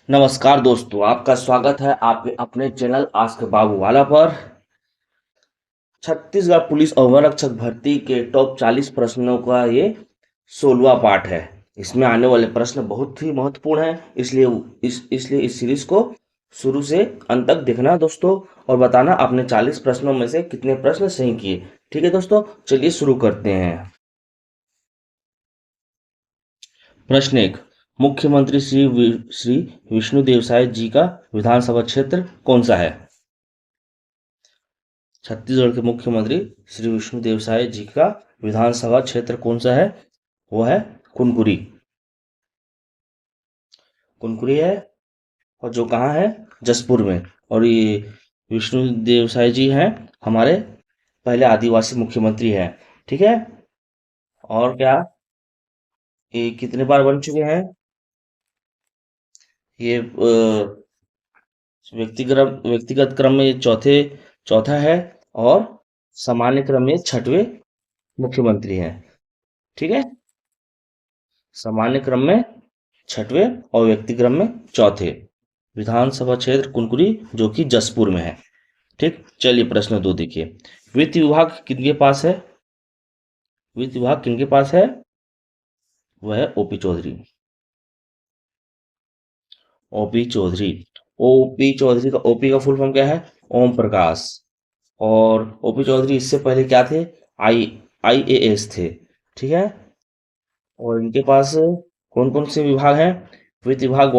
नमस्कार दोस्तों, आपका स्वागत है आपके अपने चैनल आस्क बाबूवाला पर। छत्तीसगढ़ पुलिस अवरक्षक भर्ती के टॉप 40 प्रश्नों का ये 16वां पार्ट है। इसमें आने वाले प्रश्न बहुत ही महत्वपूर्ण हैं, इसलिए इस सीरीज को शुरू से अंत तक देखना दोस्तों, और बताना आपने 40 प्रश्नों में से कितने प्रश्न सही किए। ठीक है दोस्तों, चलिए शुरू करते हैं। प्रश्न 1। मुख्यमंत्री श्री विष्णुदेव साय जी का विधानसभा क्षेत्र कौन सा है? छत्तीसगढ़ के मुख्यमंत्री श्री विष्णुदेव साय जी का विधानसभा क्षेत्र कौन सा है? वो है कुनकुरी। कुनकुरी है, और जो कहाँ है? जसपुर में। और ये विष्णुदेव साय जी हैं हमारे पहले आदिवासी मुख्यमंत्री हैं। ठीक है। और क्या, ये कितने बार बन चुके हैं? ये व्यक्तिगत क्रम में ये चौथा है, और सामान्य क्रम में छठवें मुख्यमंत्री हैं। ठीक है। सामान्य क्रम में छठवें और व्यक्ति क्रम में चौथे। विधानसभा क्षेत्र कुनकुरी, जो कि जसपुर में है। ठीक, चलिए प्रश्न 2 देखिए। वित्त विभाग किनके पास है? वित्त विभाग किनके पास है? वह है OP Chaudhary. OP Chaudhary. OP Chaudhary का ओपी का फुल फॉर्म क्या है? ओम प्रकाश। और ओपी चौधरी इससे पहले क्या थे? आई आईएएस थे। ठीक है। और इनके पास कौन कौन से विभाग हैं? वित्त विभाग,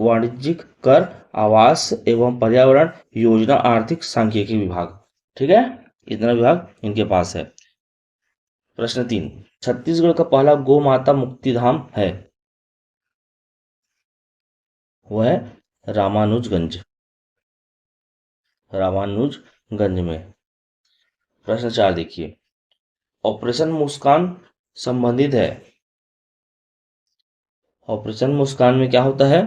वाणिज्यिक कर, आवास एवं पर्यावरण, योजना, आर्थिक सांख्यिकी विभाग। ठीक है, इतना विभाग इनके पास है। प्रश्न 3। छत्तीसगढ़ का पहला गौ माता मुक्ति धाम है, वह है रामानुजगंज। रामानुजगंज में। प्रश्न 4 देखिए। ऑपरेशन मुस्कान संबंधित है। ऑपरेशन मुस्कान में क्या होता है?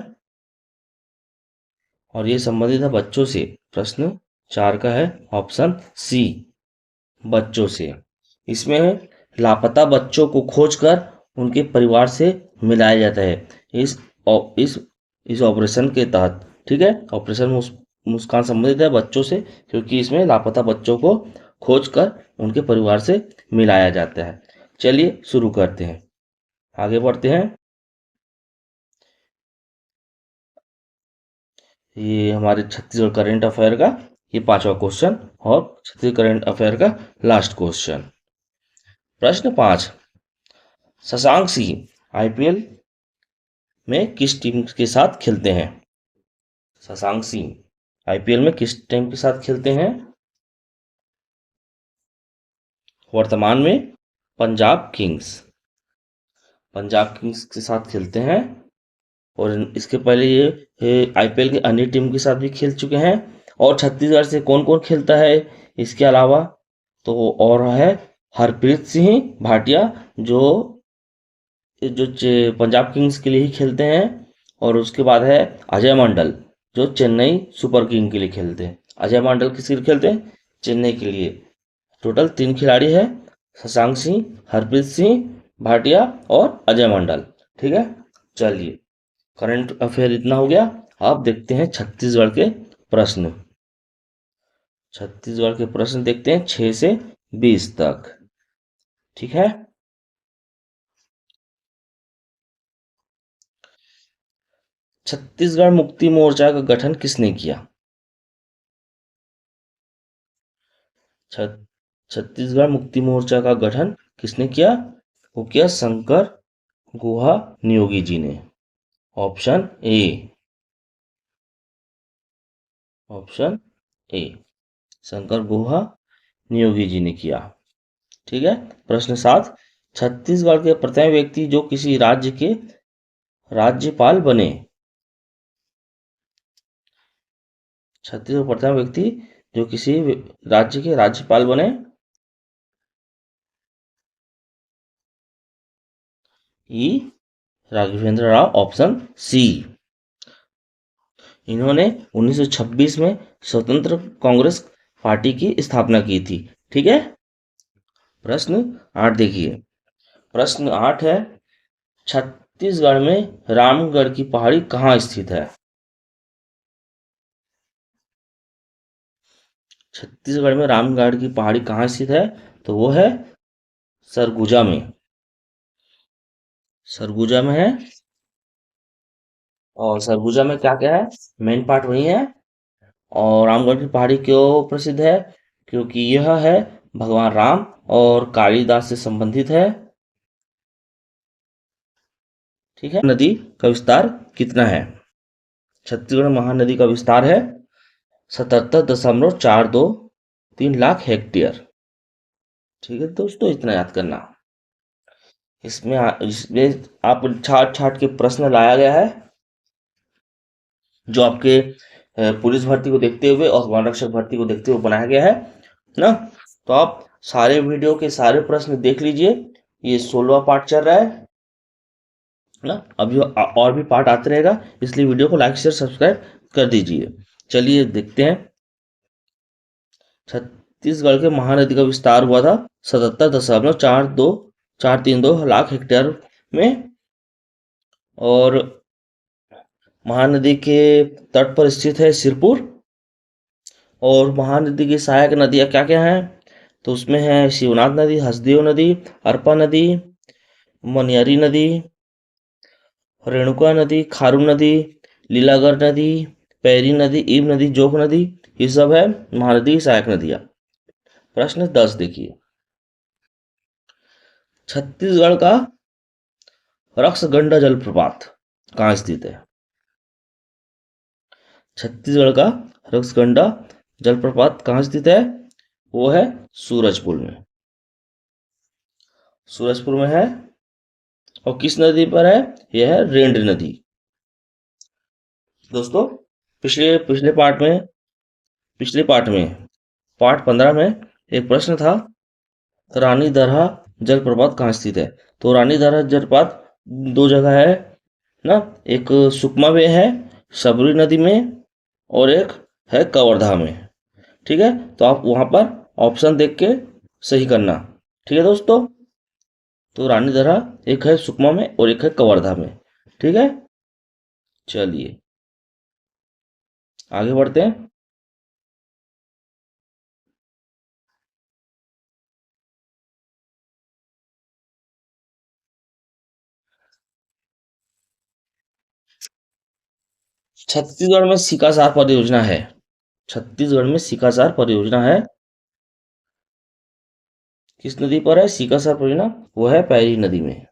और ये संबंधित है बच्चों से। प्रश्न 4 का है ऑप्शन सी, बच्चों से। इसमें लापता बच्चों को खोजकर उनके परिवार से मिलाया जाता है इस इस इस ऑपरेशन के तहत। ठीक है, ऑपरेशन मुस्कान संबंधित है बच्चों से, क्योंकि इसमें लापता बच्चों को खोजकर उनके परिवार से मिलाया जाता है। चलिए शुरू करते हैं, आगे बढ़ते हैं। ये हमारे छत्तीसगढ़ करंट अफेयर का ये 5वां क्वेश्चन, और छत्तीसगढ़ करंट अफेयर का लास्ट क्वेश्चन। प्रश्न 5। शशांक सिंह आईपीएल में किस टीम के साथ खेलते हैं? शशांक सिंह आईपीएल में किस टीम के साथ खेलते हैं? वर्तमान में पंजाब किंग्स। पंजाब किंग्स के साथ खेलते हैं। और इसके पहले ये आईपीएल की अन्य टीम के साथ भी खेल चुके हैं। और छत्तीसगढ़ से कौन कौन खेलता है इसके अलावा? तो और है हरप्रीत सिंह भाटिया, जो पंजाब किंग्स के लिए ही खेलते हैं। और उसके बाद है अजय मंडल, जो चेन्नई सुपर किंग के लिए खेलते हैं। अजय मंडल किसके लिए खेलते हैं? चेन्नई के लिए। टोटल 3 खिलाड़ी है, शशांक सिंह, हरप्रीत सिंह भाटिया और अजय मंडल। ठीक है, चलिए करंट अफेयर इतना हो गया। अब देखते हैं छत्तीसगढ़ के प्रश्न। छत्तीसगढ़ के प्रश्न देखते हैं 6 से 20 तक। ठीक है। छत्तीसगढ़ मुक्ति मोर्चा का गठन किसने किया? छत्तीसगढ़ मुक्ति मोर्चा का गठन किसने किया? वो किया शंकर गुहा नियोगी जी ने। Option A. Option A, Shankar Guha Niyogi ji ने किया। ठीक है। प्रश्न 7। छत्तीसगढ़ के प्रथम व्यक्ति जो किसी राज्य के राज्यपाल बने। छत्तीसगढ़ प्रथम व्यक्ति जो किसी राज्य के राज्यपाल बने। E Raghavendra Rao. Option C. इन्होंने 1926 में स्वतंत्र कांग्रेस पार्टी की स्थापना की थी। ठीक है। प्रश्न 8 देखिए। प्रश्न 8 है छत्तीसगढ़ में रामगढ़ की पहाड़ी कहाँ स्थित है? छत्तीसगढ़ में रामगढ़ की पहाड़ी कहाँ स्थित है? तो वो है सरगुजा में। सरगुजा में है। और सरगुजा में क्या क्या है? मेन पार्ट वही है। और रामगढ़ की पहाड़ी क्यों प्रसिद्ध है? क्योंकि यह है भगवान राम और कालिदास से संबंधित है। ठीक है। नदी का विस्तार कितना है? छत्तीसगढ़ महानदी का विस्तार है 77.423 लाख हेक्टेयर। ठीक है दोस्तों, इतना याद करना। इसमें आप छाट छाट के प्रश्न लाया गया है जो आपके पुलिस भर्ती को देखते हुए और वन रक्षक भर्ती को देखते हुए बनाया गया है ना। तो आप सारे वीडियो के सारे प्रश्न देख लीजिए। ये 16वां पार्ट चल रहा है ना। अभी और भी पार्ट आते रहेगा, इसलिए वीडियो को लाइक शेयर सब्सक्राइब कर दीजिए। चलिए देखते हैं। छत्तीसगढ़ के महानदी का विस्तार हुआ था 77.423 हेक्टेयर में। और महानदी के तट पर स्थित है सिरपुर। और महानदी की सहायक नदियाँ क्या क्या हैं? तो उसमें है शिवनाथ नदी, हसदेव नदी, अरपा नदी, मनियारी नदी, रेणुका नदी, खारू नदी, लीलागर नदी, पैरी नदी, ईब नदी, जोग नदी, ये सब है महानदी की सहायक नदियाँ। प्रश्न 10 देखिए। छत्तीसगढ़ का रक्सगंडा जलप्रपात कहाँ स्थित है? छत्तीसगढ़ का रक्सगंडा जलप्रपात कहाँ स्थित है? वो है सूरजपुर में। सूरजपुर में है। और किस नदी पर है? यह है रेंड नदी। दोस्तों पिछले पिछले पार्ट में पार्ट 15 में एक प्रश्न था, रानी दरहा जलप्रपात कहाँ स्थित है? तो रानी दरहा जलप्रपात दो जगह है ना। एक सुकमा में है शबरी नदी में, और एक है कवर्धा में। ठीक है, तो आप वहां पर ऑप्शन देख के सही करना। ठीक है दोस्तों, तो रानी दरहा एक है सुकमा में और एक है कवर्धा में। ठीक है, चलिए आगे बढ़ते हैं। छत्तीसगढ़ में सिकासार परियोजना है। छत्तीसगढ़ में सिकासार परियोजना है। किस नदी पर है सिकासार परियोजना? वो है पैरी नदी में।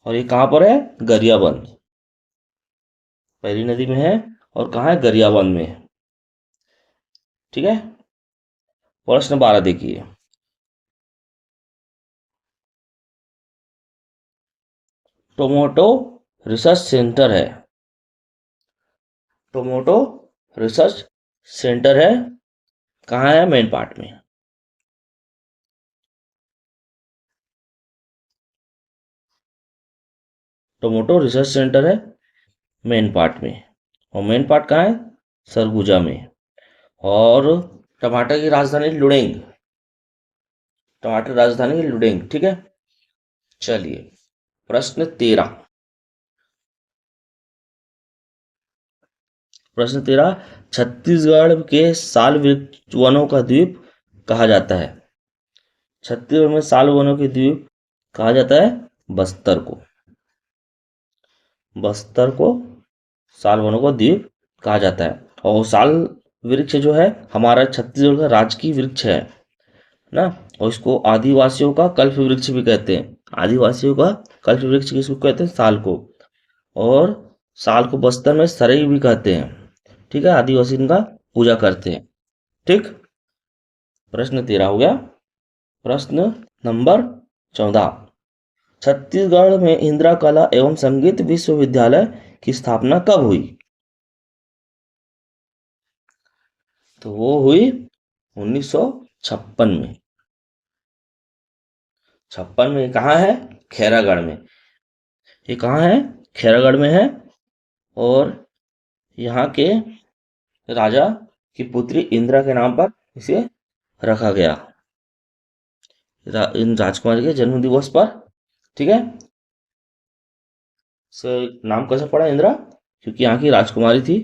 और ये कहाँ पर है? गरियाबंद। पैरी नदी में है। और कहाँ है? गरियाबंद में। ठीक है, प्रश्न 12 देखिए। टोमेटो रिसर्च सेंटर है। टोमेटो रिसर्च सेंटर है कहाँ है? मेन पार्ट में। टोमेटो रिसर्च सेंटर है मेन पार्ट में। और मेन पार्ट कहाँ है? सरगुजा में। और टमाटर की राजधानी लुडेंग। टमाटर राजधानी लुडेंग। ठीक है, चलिए प्रश्न 13। प्रश्न 13, छत्तीसगढ़ के साल वृक्ष वनों का द्वीप कहा जाता है? छत्तीसगढ़ में साल वनों के द्वीप कहा जाता है बस्तर को। बस्तर को साल वनों का द्वीप कहा जाता है। और साल वृक्ष जो है हमारा छत्तीसगढ़ का राजकीय वृक्ष है ना। और इसको आदिवासियों का कल्प वृक्ष भी कहते हैं। आदिवासियों का कल्प वृक्ष किसको कहते हैं? साल को। और साल को बस्तर में सरई भी कहते हैं। ठीक है, आदिवासी इनका पूजा करते हैं। ठीक, प्रश्न 13 हो गया। प्रश्न नंबर 14, छत्तीसगढ़ में इंदिरा कला एवं संगीत विश्वविद्यालय की स्थापना कब हुई? तो वो हुई 1956 में। 56 में कहाँ है? खैरागढ़ में। ये कहाँ है? खैरागढ़ में है। और यहाँ के राजा की पुत्री इंदिरा के नाम पर इसे रखा गया, इन राजकुमारी के जन्म दिवस पर। ठीक है, से नाम कैसे पड़ा इंदिरा? क्योंकि यहाँ की राजकुमारी थी,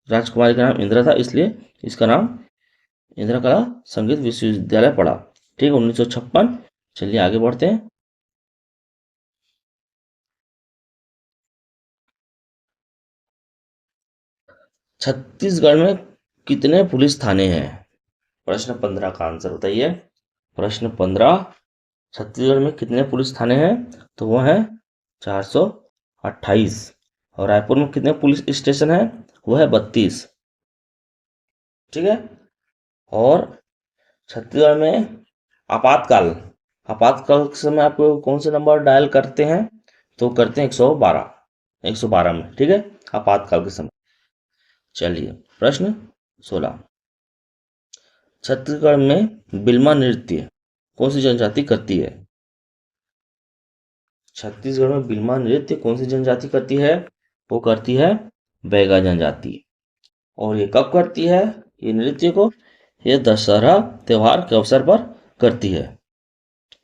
राजकुमारी का नाम इंदिरा था, इसलिए इसका नाम इंदिरा कला संगीत विश्वविद्यालय पड़ा। ठीक है, 1956। चलिए आगे बढ़ते हैं। छत्तीसगढ़ में कितने पुलिस थाने हैं? प्रश्न 15 का आंसर बताइए। प्रश्न 15, छत्तीसगढ़ में कितने पुलिस थाने हैं? तो वो है 428। और रायपुर में कितने पुलिस स्टेशन है? वो है 32। ठीक है। और छत्तीसगढ़ में आपातकाल, आपातकाल के समय आप कौन से नंबर डायल करते हैं? तो करते हैं 112, 112 में। ठीक है, आपातकाल के समय। चलिए प्रश्न 16, छत्तीसगढ़ में बिल्मा नृत्य कौन सी जनजाति करती है? छत्तीसगढ़ में बिल्मा नृत्य कौन सी जनजाति करती है? वो करती है बैगा जनजाति। और ये कब करती है ये नृत्य को? ये दशहरा त्योहार के अवसर पर करती है।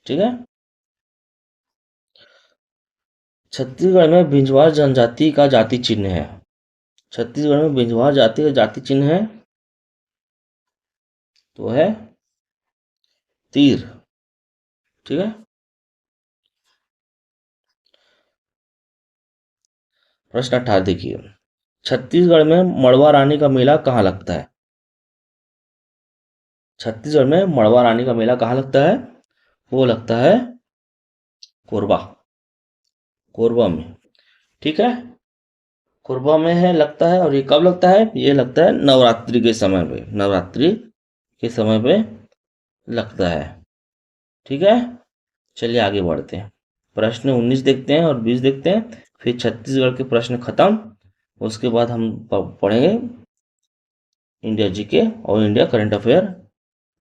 ठीक है। छत्तीसगढ़ में बिंजवार जनजाति का जाति चिन्ह है। छत्तीसगढ़ में बिंजवार जाति का जाति चिन्ह है तो है तीर। ठीक है। प्रश्न 18 देखिए, छत्तीसगढ़ में मड़वा रानी का मेला कहाँ लगता है? छत्तीसगढ़ में मड़वा रानी का मेला कहाँ लगता है? वो लगता है कोरबा, कोरबा में। ठीक है, कोरबा में है लगता है। और ये कब लगता है? ये लगता है नवरात्रि के समय पे, नवरात्रि के समय पे लगता है। ठीक है। चलिए आगे बढ़ते हैं। प्रश्न 19 देखते हैं और 20 देखते हैं, फिर छत्तीसगढ़ के प्रश्न खत्म। उसके बाद हम पढ़ेंगे इंडिया जीके और इंडिया करंट अफेयर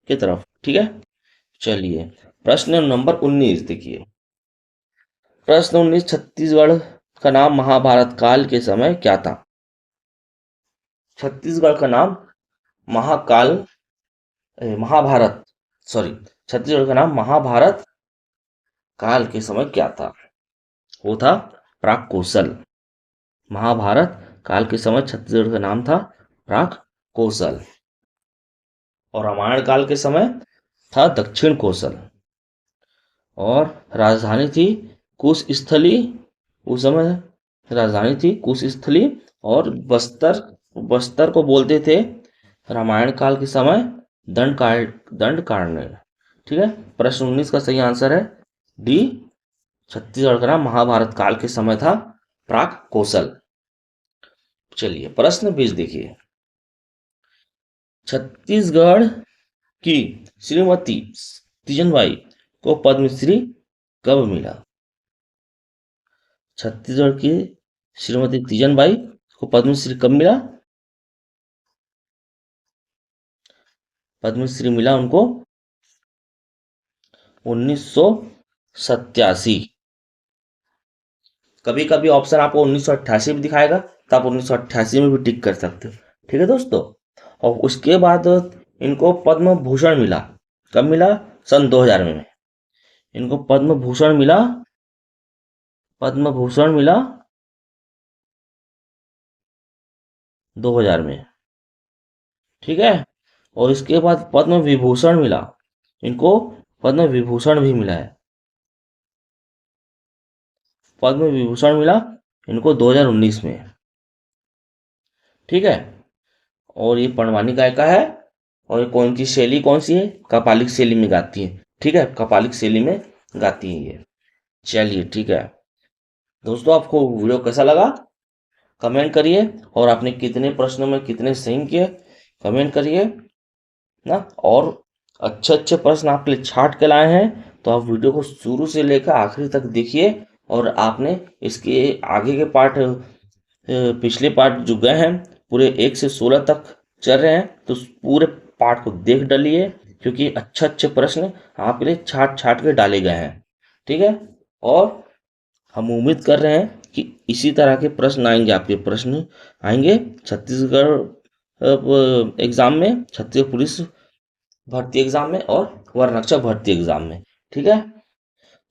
की तरफ। ठीक है। चलिए प्रश्न नंबर 19 देखिए। प्रश्न 19, छत्तीसगढ़ का नाम महाभारत काल के समय क्या था? छत्तीसगढ़ का नाम महाकाल महाभारत सॉरी छत्तीसगढ़ का नाम महाभारत काल के समय क्या था? वो था प्राक कौशल। महाभारत काल के समय छत्तीसगढ़ का नाम था प्राक कौशल। और रामायण काल के समय था दक्षिण कौशल। और राजधानी थी कुशस्थली। उस समय राजधानी थी कुशस्थली। और बस्तर, बस्तर को बोलते थे रामायण काल के समय दंडकारण्य। ठीक है। प्रश्न 19 का सही आंसर है डी, छत्तीसगढ़ का नाम महाभारत काल के समय था प्राक कौशल। चलिए प्रश्न 20 देखिए, छत्तीसगढ़ की श्रीमती तीजनबाई को पद्मश्री कब मिला? छत्तीसगढ़ की श्रीमती तीजनबाई को पद्मश्री कब मिला? पद्मश्री मिला उनको 1987। कभी कभी ऑप्शन आपको 1988 भी दिखाएगा, तो आप 1988 में भी टिक कर सकते हो। ठीक है दोस्तों। और उसके बाद इनको पद्म भूषण मिला। कब मिला? सन 2000 में इनको पद्म भूषण मिला। पद्म भूषण मिला 2000 में। ठीक है। और इसके बाद पद्म विभूषण मिला इनको, पद्म विभूषण भी मिला है। पद्म विभूषण मिला इनको 2019 में। ठीक है। और ये पंडवानी गायिका है। और ये कौन सी शैली कौन सी है? कपालिक शैली में गाती है। ठीक है, कपालिक शैली में गाती है ये। चलिए ठीक है दोस्तों, आपको वीडियो कैसा लगा कमेंट करिए। और आपने कितने प्रश्नों में कितने सही किए कमेंट करिए ना। और अच्छे अच्छे प्रश्न आपके लिए छाट के लाए हैं, तो आप वीडियो को शुरू से लेकर आखिरी तक देखिए। और आपने इसके आगे के पार्ट पिछले पार्ट जो गए हैं पूरे 1 से 16 तक चल रहे हैं, तो उस पूरे पार्ट को देख डालिए, क्योंकि अच्छे अच्छे प्रश्न आपके लिए छाट छाट के डाले गए हैं। ठीक है। और हम उम्मीद कर रहे हैं कि इसी तरह के प्रश्न आएंगे, आपके प्रश्न आएंगे छत्तीसगढ़ एग्जाम में, छत्तीसगढ़ पुलिस भर्ती एग्जाम में और वररक्षक भर्ती एग्जाम में। ठीक है।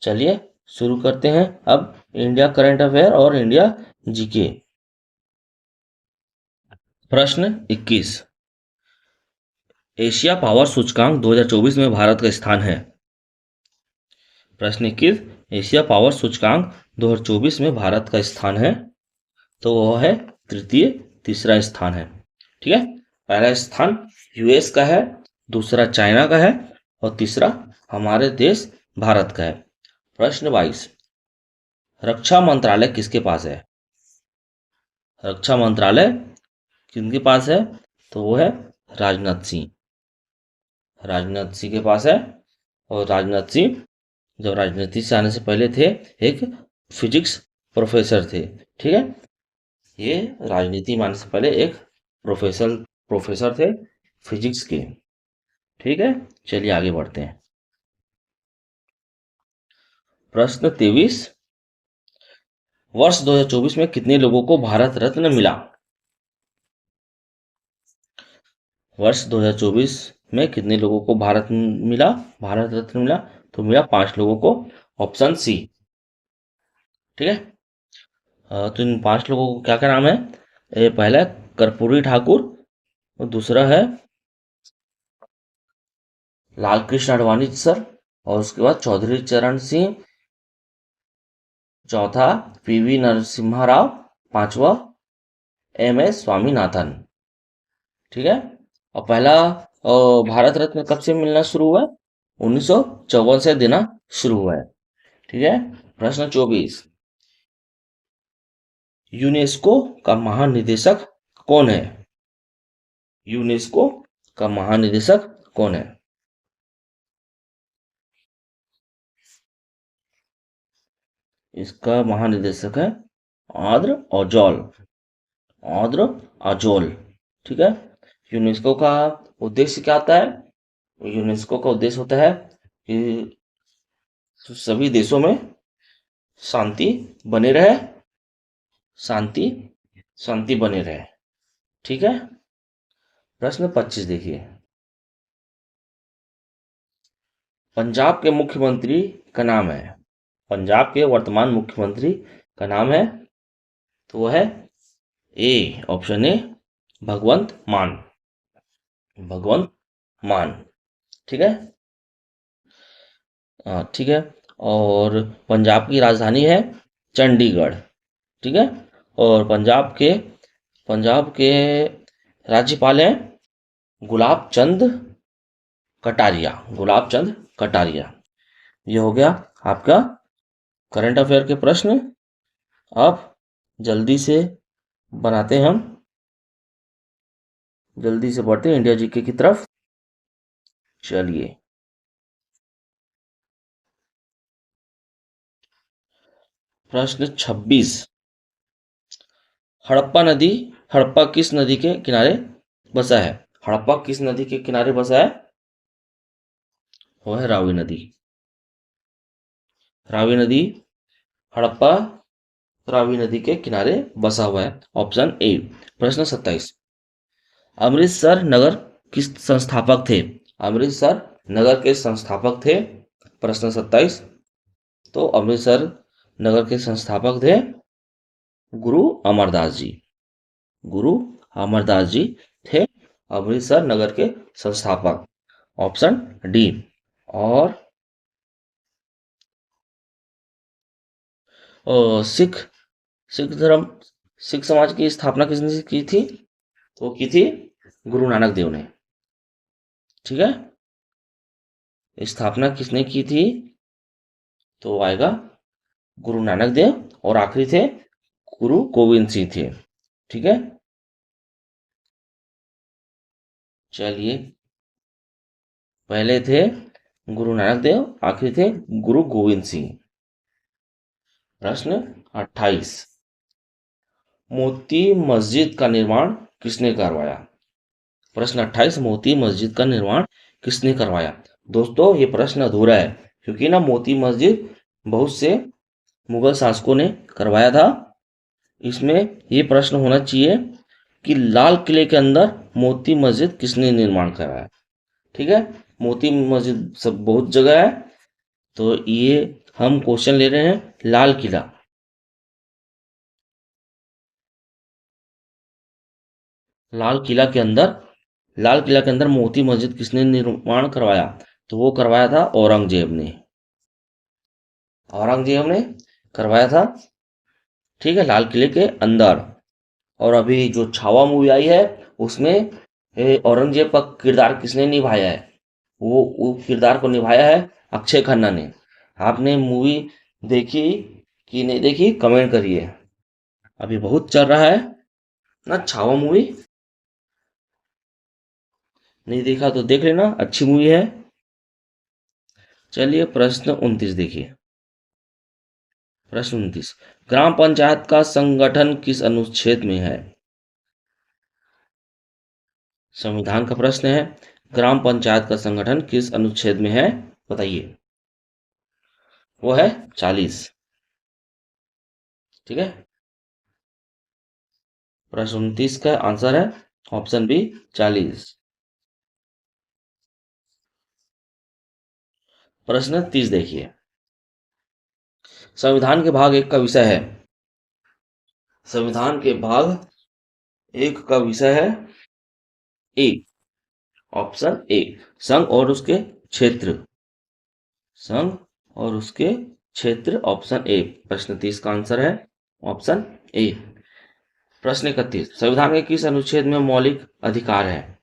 चलिए शुरू करते हैं अब इंडिया करंट अफेयर और इंडिया जीके। प्रश्न 21, एशिया पावर सूचकांक 2024 में भारत का स्थान है। प्रश्न 21, एशिया पावर सूचकांक 2024 में भारत का स्थान है, तो वह है तृतीय, तीसरा स्थान है। ठीक है, पहला स्थान यूएस का है, दूसरा चाइना का है और तीसरा हमारे देश भारत का है। प्रश्न 22, रक्षा मंत्रालय किसके पास है? रक्षा मंत्रालय किनके पास है? तो वो है राजनाथ सिंह। राजनाथ सिंह के पास है। और राजनाथ सिंह जब राजनीति से आने से पहले थे एक फिजिक्स प्रोफेसर थे। ठीक है, ये राजनीति में आने से पहले एक प्रोफेसर थे फिजिक्स के। ठीक है, चलिए आगे बढ़ते हैं। प्रश्न 23, वर्ष 2024 में कितने लोगों को भारत रत्न मिला? वर्ष 2024 में कितने लोगों को भारत रत्न मिला? तो मिला 5 लोगों को, ऑप्शन सी। ठीक है, तो इन 5 लोगों को क्या क्या नाम है? ये पहला है कर्पूरी ठाकुर, और दूसरा है लाल कृष्ण आडवाणी सर, और उसके बाद चौधरी चरण सिंह, चौथा पीवी नरसिम्हा राव, पांचवा एम.एस. स्वामीनाथन। ठीक है, और पहला भारत रत्न कब से मिलना शुरू हुआ? 1954 से देना शुरू हुआ है। ठीक है, प्रश्न 24, यूनेस्को का महानिदेशक कौन है? यूनेस्को का महानिदेशक कौन है? इसका महानिदेशक है आद्र अजौल। आद्र अजौल। ठीक है, यूनेस्को का उद्देश्य क्या होता है? यूनेस्को का उद्देश्य होता है कि सभी देशों में शांति बने रहे, शांति शांति बने रहे। ठीक है, प्रश्न 25 देखिए, पंजाब के मुख्यमंत्री का नाम है, पंजाब के वर्तमान मुख्यमंत्री का नाम है, तो वह है ए, ऑप्शन ए, भगवंत मान। भगवंत मान। ठीक है, ठीक है, और पंजाब की राजधानी है चंडीगढ़। ठीक है, और पंजाब के राज्यपाल हैं गुलाब चंद कटारिया। गुलाब चंद कटारिया। ये हो गया आपका करंट अफेयर के प्रश्न। अब जल्दी से बनाते हैं, हम जल्दी से बढ़ते हैं इंडिया जीके की तरफ। चलिए, प्रश्न 26, हड़प्पा किस नदी के किनारे बसा है? हड़प्पा किस नदी के किनारे बसा है? वो है रावी नदी। रावी नदी, हड़प्पा रावी नदी के किनारे बसा हुआ है, ऑप्शन ए। प्रश्न 27, अमृतसर नगर किस संस्थापक थे? अमृतसर नगर के संस्थापक थे। प्रश्न 27, तो अमृतसर नगर के संस्थापक थे गुरु अमरदास जी। गुरु अमरदास जी थे अमृतसर नगर के संस्थापक, ऑप्शन डी। और सिख धर्म, सिख समाज की स्थापना किसने की थी? तो की थी गुरु नानक देव ने। ठीक है, स्थापना किसने की थी? तो आएगा गुरु नानक देव, और आखिरी थे गुरु गोविंद सिंह थे। ठीक है, चलिए, पहले थे गुरु नानक देव, आखिरी थे गुरु गोविंद सिंह। प्रश्न 28, मोती मस्जिद का निर्माण किसने करवाया? प्रश्न 28, मोती मस्जिद का निर्माण किसने करवाया? दोस्तों, ये प्रश्न अधूरा है, क्योंकि ना मोती मस्जिद बहुत से मुगल शासकों ने करवाया था। इसमें ये प्रश्न होना चाहिए कि लाल किले के अंदर मोती मस्जिद किसने निर्माण कराया? ठीक है, मोती मस्जिद सब बहुत जगह है, तो ये हम क्वेश्चन ले रहे हैं लाल किला। लाल किला के अंदर लाल किला के अंदर मोती मस्जिद किसने निर्माण करवाया? तो वो करवाया था औरंगजेब ने। औरंगजेब ने करवाया था, ठीक है, लाल किले के अंदर। और अभी जो छावा मूवी आई है उसमें औरंगजेब का किरदार किसने निभाया है? वो किरदार को निभाया है अक्षय खन्ना ने। आपने मूवी देखी कि नहीं देखी, कमेंट करिए। अभी बहुत चल रहा है ना छावा मूवी। नहीं देखा तो देख लेना, अच्छी मूवी है। चलिए प्रश्न 29 देखिए। प्रश्न 29, ग्राम पंचायत का संगठन किस अनुच्छेद में है? संविधान का प्रश्न है, ग्राम पंचायत का संगठन किस अनुच्छेद में है, बताइए। वो है 40। ठीक है, प्रश्न 29 का आंसर है ऑप्शन बी 40। प्रश्न 30 देखिए। संविधान के भाग एक का विषय है, संविधान के भाग एक का विषय है ए, ऑप्शन ए, संघ और उसके क्षेत्र। संघ और उसके क्षेत्र, ऑप्शन ए। प्रश्न 30 का आंसर है ऑप्शन ए। प्रश्न 31, संविधान के किस अनुच्छेद में मौलिक अधिकार है?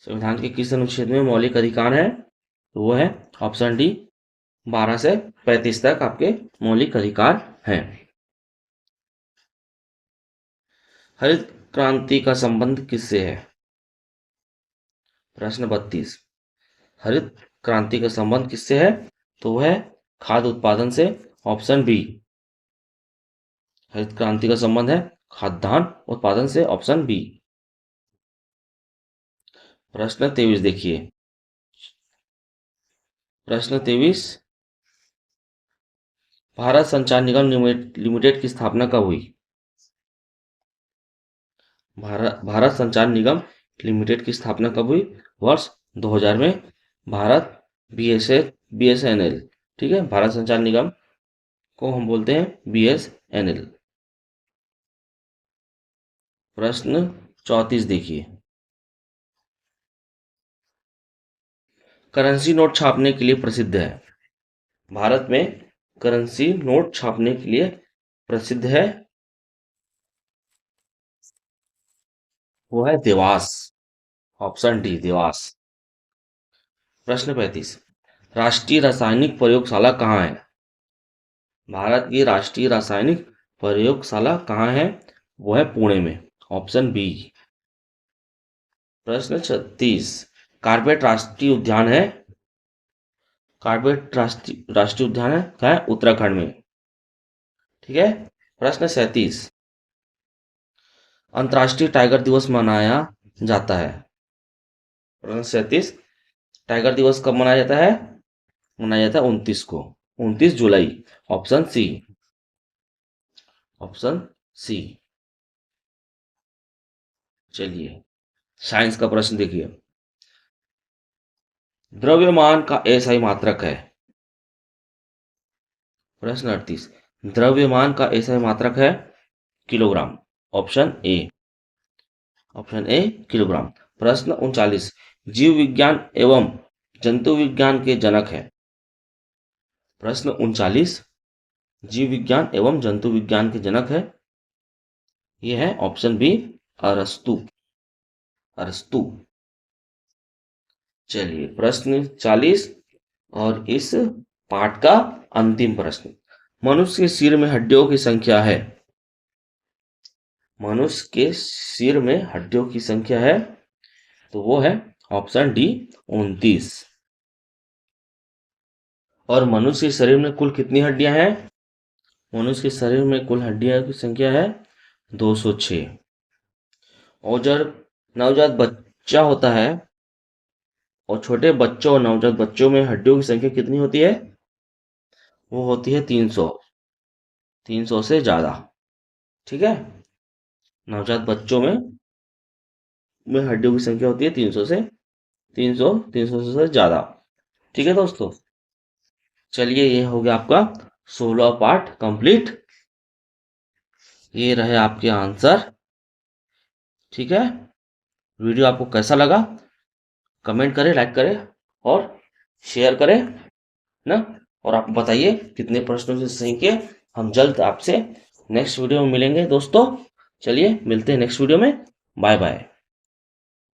संविधान के किस अनुच्छेद में मौलिक अधिकार है? तो वो है ऑप्शन डी, 12 से 35 तक आपके मौलिक अधिकार हैं। हरित क्रांति का संबंध किससे है? प्रश्न 32, हरित क्रांति का संबंध किससे है? तो वह है खाद्य उत्पादन से, ऑप्शन बी। हरित क्रांति का संबंध है खाद्यान्न उत्पादन से, ऑप्शन बी। प्रश्न 23 देखिए। प्रश्न 23, भारत संचार निगम लिमिटेड की स्थापना कब हुई? भारत संचार निगम लिमिटेड की स्थापना कब हुई? वर्ष 2000 में। भारत BSNL, ठीक है, भारत संचार निगम को हम बोलते हैं BSNL। प्रश्न 34 देखिए। करेंसी नोट छापने के लिए प्रसिद्ध है, भारत में करेंसी नोट छापने के लिए प्रसिद्ध है, वो है देवास, ऑप्शन डी देवास। प्रश्न 35, राष्ट्रीय रासायनिक प्रयोगशाला कहाँ है? भारत की राष्ट्रीय रासायनिक प्रयोगशाला कहाँ है? वो है पुणे में, ऑप्शन बी। प्रश्न 36, कार्बेट राष्ट्रीय उद्यान है, कार्बेट राष्ट्रीय उद्यान है कहाँ है? उत्तराखंड में। ठीक है, प्रश्न 37, अंतर्राष्ट्रीय टाइगर दिवस मनाया जाता है। प्रश्न 37, टाइगर दिवस कब मनाया जाता है? मनाया जाता है 29 को, 29 जुलाई, ऑप्शन सी, ऑप्शन सी। चलिए साइंस का प्रश्न देखिए। द्रव्यमान का एसआई मात्रक है। प्रश्न 38, द्रव्यमान का एसआई मात्रक है kilogram, option A, option A kilogram. प्रश्न 39, जीव विज्ञान एवं जंतु विज्ञान के जनक है। प्रश्न 39, जीव विज्ञान एवं जंतु विज्ञान के जनक है, यह है ऑप्शन बी, अरस्तु, अरस्तु। चलिए प्रश्न 40 और इस पाठ का अंतिम प्रश्न, मनुष्य के सिर में हड्डियों की संख्या है, मनुष्य के सिर में हड्डियों की संख्या है, तो वो है ऑप्शन डी 29। और मनुष्य के शरीर में कुल कितनी हड्डियां हैं? मनुष्य के शरीर में कुल हड्डियां की संख्या है 206। और जब नवजात बच्चा होता है और छोटे बच्चों और नवजात बच्चों में हड्डियों की संख्या कितनी होती है? वो होती है 300, 300 से ज्यादा। ठीक है, नवजात बच्चों में हड्डियों की संख्या होती है 300 से 300 से ज्यादा। ठीक है दोस्तों, चलिए ये हो गया आपका 16 पार्ट कंप्लीट। ये रहे आपके आंसर। ठीक है, वीडियो आपको कैसा लगा कमेंट करें, लाइक करें और शेयर करें ना। और आप बताइए कितने प्रश्नों से सही किए। हम जल्द आपसे नेक्स्ट वीडियो में मिलेंगे दोस्तों। चलिए मिलते हैं नेक्स्ट वीडियो में। Bye bye.